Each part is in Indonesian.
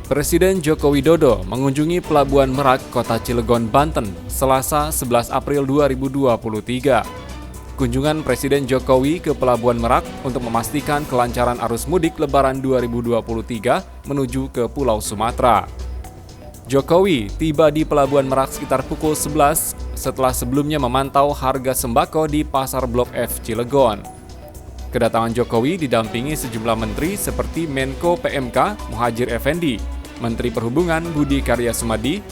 Presiden Joko Widodo mengunjungi Pelabuhan Merak, Kota Cilegon, Banten, Selasa 11 April 2023. Kunjungan Presiden Jokowi ke Pelabuhan Merak untuk memastikan kelancaran arus mudik Lebaran 2023 menuju ke Pulau Sumatera. Jokowi tiba di Pelabuhan Merak sekitar pukul 11 setelah sebelumnya memantau harga sembako di Pasar Blok F Cilegon. Kedatangan Jokowi didampingi sejumlah menteri seperti Menko PMK Muhadjir Effendi, Menteri Perhubungan Budi Karya Sumadi,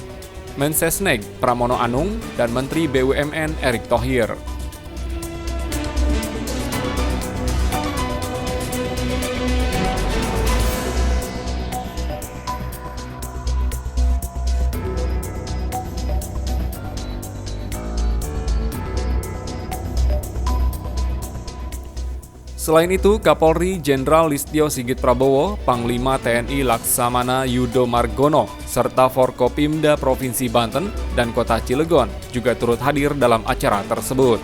Mensesnek Pramono Anung, dan Menteri BUMN Erick Thohir. Selain itu, Kapolri Jenderal Listio Sigit Prabowo, Panglima TNI Laksamana Yudo Margono, serta Forkopimda Provinsi Banten dan Kota Cilegon juga turut hadir dalam acara tersebut.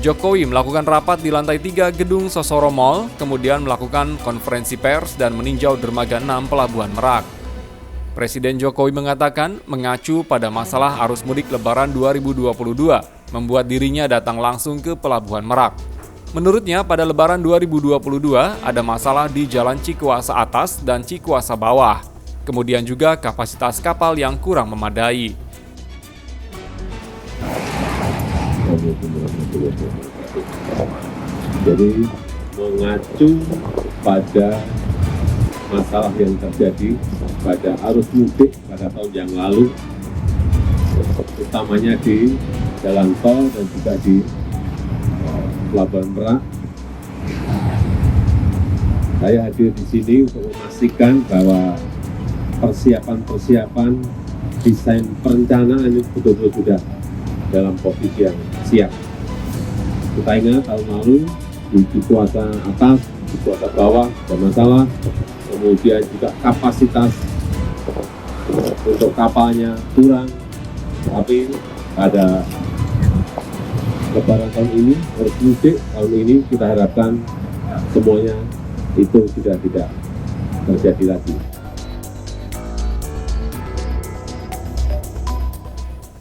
Jokowi melakukan rapat di lantai 3 gedung Sosoro Mall, kemudian melakukan konferensi pers dan meninjau dermaga 6 Pelabuhan Merak. Presiden Jokowi mengatakan mengacu pada masalah arus mudik Lebaran 2022, membuat dirinya datang langsung ke Pelabuhan Merak. Menurutnya, pada Lebaran 2022 ada masalah di Jalan Cikuasa Atas dan Cikuasa Bawah. Kemudian juga kapasitas kapal yang kurang memadai. Jadi mengacu pada masalah yang terjadi pada arus mudik pada tahun yang lalu, utamanya di jalan tol dan juga di Pelabuhan Merak. Saya hadir di sini untuk memastikan bahwa persiapan desain perencanaan ini betul-betul sudah dalam posisi yang siap. Kita ingat tahun lalu di Cikuasa Atas, Cikuasa Bawah ada masalah, kemudian juga kapasitas untuk kapalnya kurang, tapi pada Lebaran tahun ini, arus mudik tahun ini kita harapkan semuanya itu sudah tidak terjadi lagi.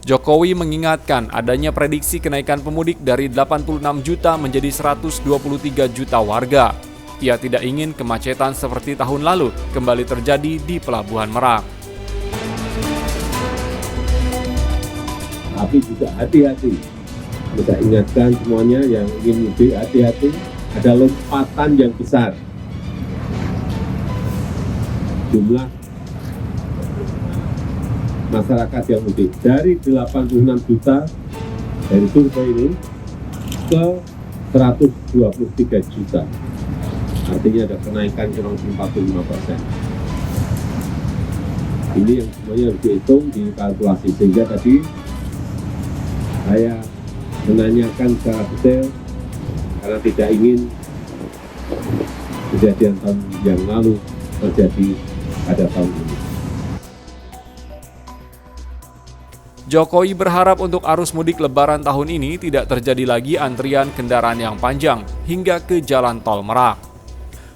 Jokowi mengingatkan adanya prediksi kenaikan pemudik dari 86 juta menjadi 123 juta warga. Ia tidak ingin kemacetan seperti tahun lalu kembali terjadi di Pelabuhan Merak. Tapi juga hati-hati. Kita ingatkan semuanya yang ingin mudik, hati-hati, ada lompatan yang besar. Jumlah masyarakat yang mudik dari 86 juta dari survei ini ke 123 juta. Artinya ada kenaikan kurang 45%. Ini yang semuanya harus dihitung, dikalkulasi. Sehingga tadi saya menanyakan secara detail karena tidak ingin kejadian tahun yang lalu terjadi pada tahun ini. Jokowi berharap untuk arus mudik Lebaran tahun ini tidak terjadi lagi antrian kendaraan yang panjang hingga ke jalan tol Merak.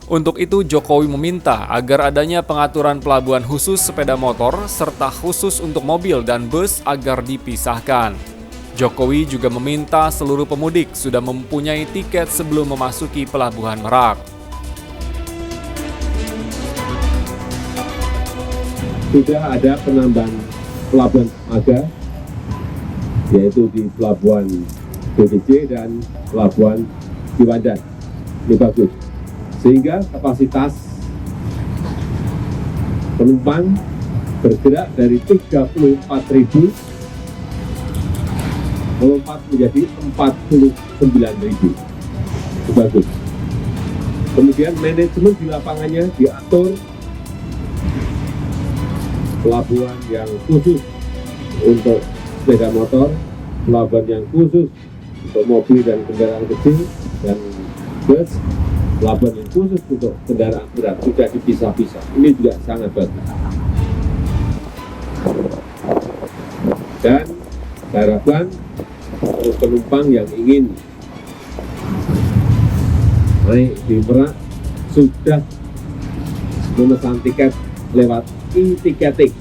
Untuk itu, Jokowi meminta agar adanya pengaturan pelabuhan khusus sepeda motor serta khusus untuk mobil dan bus agar dipisahkan. Jokowi juga meminta seluruh pemudik sudah mempunyai tiket sebelum memasuki Pelabuhan Merak. Sudah ada penambahan pelabuhan dermaga, yaitu di Pelabuhan BBC dan Pelabuhan Ciwandan. Ini bagus. Sehingga kapasitas penumpang bergerak dari 34.000 melompat menjadi 49.000. Itu bagus. Kemudian manajemen di lapangannya diatur, pelabuhan yang khusus untuk sepeda motor, pelabuhan yang khusus untuk mobil dan kendaraan kecil dan bus, pelabuhan yang khusus untuk kendaraan berat sudah dipisah-pisah. Ini juga sangat bagus. Dan harapkan penumpang yang ingin naik di Merak sudah memesan tiket lewat e-tiketing.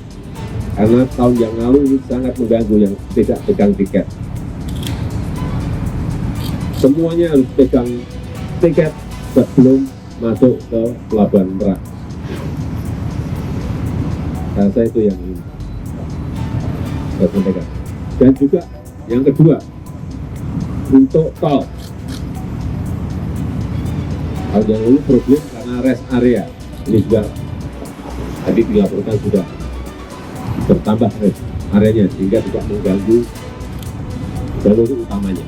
Karena tahun yang lalu ini sangat mengganggu yang tidak pegang tiket. Semuanya harus pegang tiket sebelum masuk ke Pelabuhan Merak. Saya itu yang ini saya sampaikan. Dan juga yang kedua, untuk tol. Tahun yang lalu problem karena rest area. Ini juga tadi dilaporkan sudah bertambah rest areanya sehingga tidak mengganggu jalur utamanya.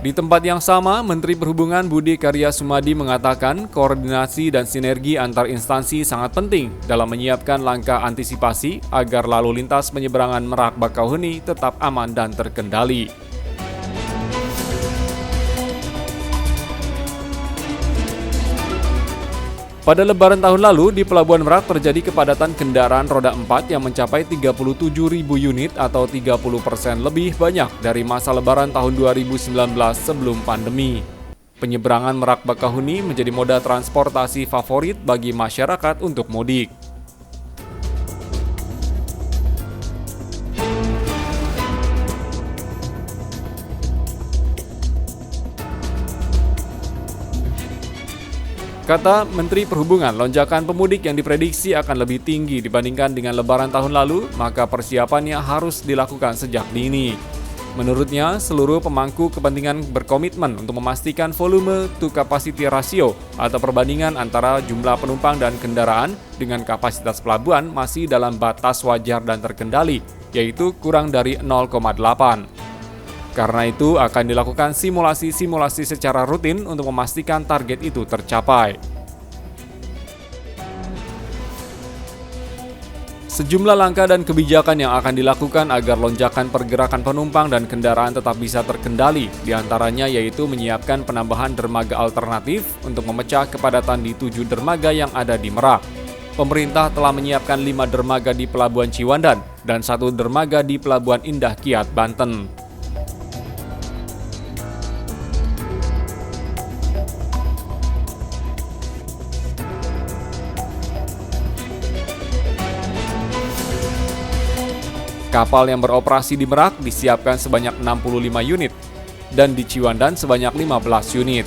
Di tempat yang sama, Menteri Perhubungan Budi Karya Sumadi mengatakan koordinasi dan sinergi antar instansi sangat penting dalam menyiapkan langkah antisipasi agar lalu lintas penyeberangan Merak Bakauheni tetap aman dan terkendali. Pada Lebaran tahun lalu, di Pelabuhan Merak terjadi kepadatan kendaraan roda 4 yang mencapai 37.000 unit atau 30% lebih banyak dari masa Lebaran tahun 2019 sebelum pandemi. Penyeberangan Merak Bakauheni menjadi moda transportasi favorit bagi masyarakat untuk mudik. Kata Menteri Perhubungan, lonjakan pemudik yang diprediksi akan lebih tinggi dibandingkan dengan Lebaran tahun lalu, maka persiapannya harus dilakukan sejak dini. Menurutnya, seluruh pemangku kepentingan berkomitmen untuk memastikan volume to capacity ratio atau perbandingan antara jumlah penumpang dan kendaraan dengan kapasitas pelabuhan masih dalam batas wajar dan terkendali, yaitu kurang dari 0,8. Karena itu akan dilakukan simulasi-simulasi secara rutin untuk memastikan target itu tercapai. Sejumlah langkah dan kebijakan yang akan dilakukan agar lonjakan pergerakan penumpang dan kendaraan tetap bisa terkendali, diantaranya yaitu menyiapkan penambahan dermaga alternatif untuk memecah kepadatan di 7 dermaga yang ada di Merak. Pemerintah telah menyiapkan 5 dermaga di Pelabuhan Ciwandan dan 1 dermaga di Pelabuhan Indah Kiat, Banten. Kapal yang beroperasi di Merak disiapkan sebanyak 65 unit dan di Ciwandan sebanyak 15 unit.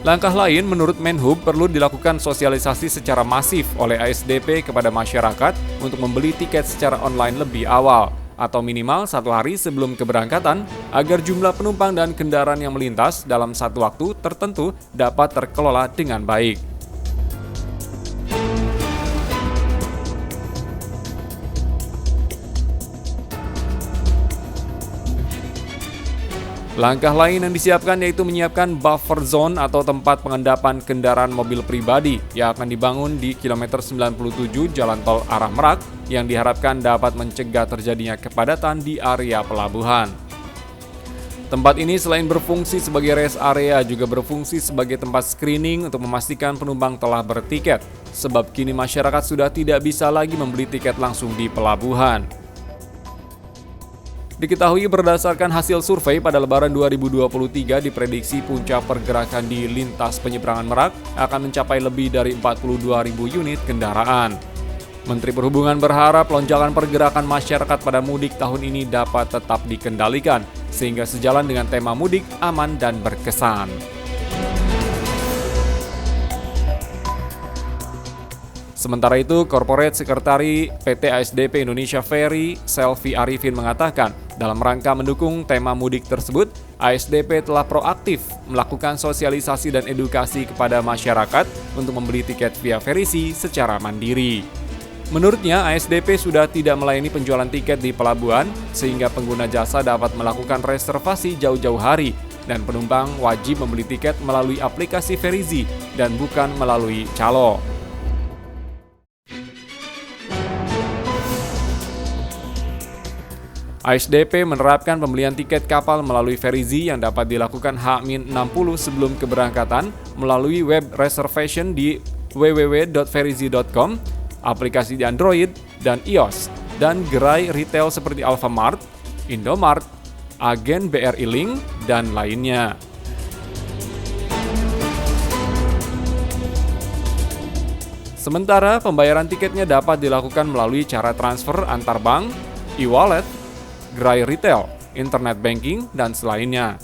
Langkah lain menurut Menhub perlu dilakukan sosialisasi secara masif oleh ASDP kepada masyarakat untuk membeli tiket secara online lebih awal atau minimal 1 hari sebelum keberangkatan agar jumlah penumpang dan kendaraan yang melintas dalam satu waktu tertentu dapat terkelola dengan baik. Langkah lain yang disiapkan yaitu menyiapkan buffer zone atau tempat pengendapan kendaraan mobil pribadi yang akan dibangun di kilometer 97 Jalan Tol arah Merak yang diharapkan dapat mencegah terjadinya kepadatan di area pelabuhan. Tempat ini selain berfungsi sebagai rest area juga berfungsi sebagai tempat screening untuk memastikan penumpang telah bertiket, sebab kini masyarakat sudah tidak bisa lagi membeli tiket langsung di pelabuhan. Diketahui berdasarkan hasil survei pada Lebaran 2023 diprediksi puncak pergerakan di lintas penyeberangan Merak akan mencapai lebih dari 42.000 unit kendaraan. Menteri Perhubungan berharap lonjakan pergerakan masyarakat pada mudik tahun ini dapat tetap dikendalikan, sehingga sejalan dengan tema mudik aman dan berkesan. Sementara itu, Corporate Sekretari PT ASDP Indonesia Ferry, Selvi Arifin mengatakan, dalam rangka mendukung tema mudik tersebut, ASDP telah proaktif melakukan sosialisasi dan edukasi kepada masyarakat untuk membeli tiket via Ferisi secara mandiri. Menurutnya, ASDP sudah tidak melayani penjualan tiket di pelabuhan, sehingga pengguna jasa dapat melakukan reservasi jauh-jauh hari, dan penumpang wajib membeli tiket melalui aplikasi Ferizi dan bukan melalui calo. ASDP menerapkan pembelian tiket kapal melalui Ferizi yang dapat dilakukan H-60 sebelum keberangkatan melalui web reservation di www.ferizi.com, aplikasi di Android dan iOS, dan gerai retail seperti Alfamart, Indomart, agen BRI Link, dan lainnya. Sementara pembayaran tiketnya dapat dilakukan melalui cara transfer antar bank, e-wallet, gerai retail, internet banking, dan selainnya.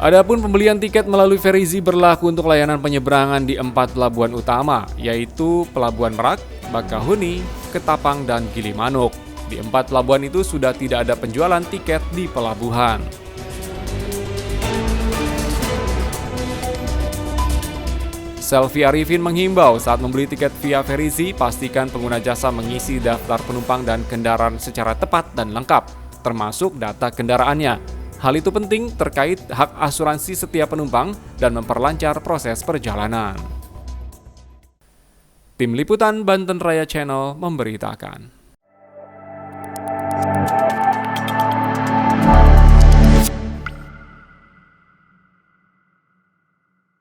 Adapun pembelian tiket melalui Verizi berlaku untuk layanan penyeberangan di 4 pelabuhan utama, yaitu Pelabuhan Merak, Bakahuni, Ketapang, dan Gilimanuk. Di 4 pelabuhan itu sudah tidak ada penjualan tiket di pelabuhan. Selvi Arifin menghimbau saat membeli tiket via Verizi, pastikan pengguna jasa mengisi daftar penumpang dan kendaraan secara tepat dan lengkap, termasuk data kendaraannya. Hal itu penting terkait hak asuransi setiap penumpang dan memperlancar proses perjalanan. Tim Liputan Banten Raya Channel memberitakan.